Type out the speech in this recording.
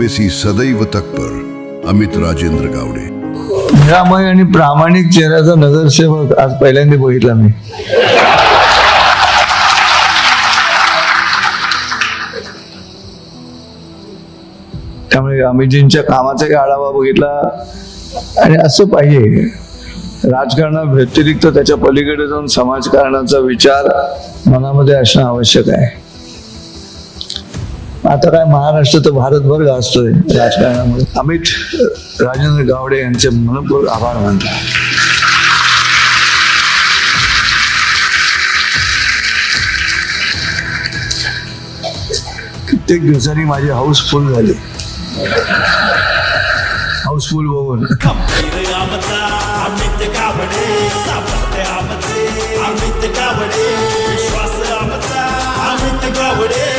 सेवेसी सदैव तत्पर अमित राजेंद्र गावडे. निरामय आणि प्रामाणिक चेहऱ्याचा नगरसेवक आज पहिल्यांदा बघितला मी. त्यामुळे अमितजींच्या कामाचा आढावा बघितला. आणि असं पाहिजे, राजकारणा व्यतिरिक्त त्याच्या पलीकडे जाऊन समाजकारणाचा विचार मनामध्ये असणं आवश्यक आहे. आता काय महाराष्ट्र तर भारतभर गाजतोय राजकारणामुळे. अमित राजेंद्र गावडे यांचे मनपूर्वक आभार मानतो. कित्येक दिवसांनी माझी हाऊसफुल झाली. हाऊसफुल बघून अमित गावडे सामर्थ्य आमचे अमित गावडे विश्वास आमचा अमित गावडे.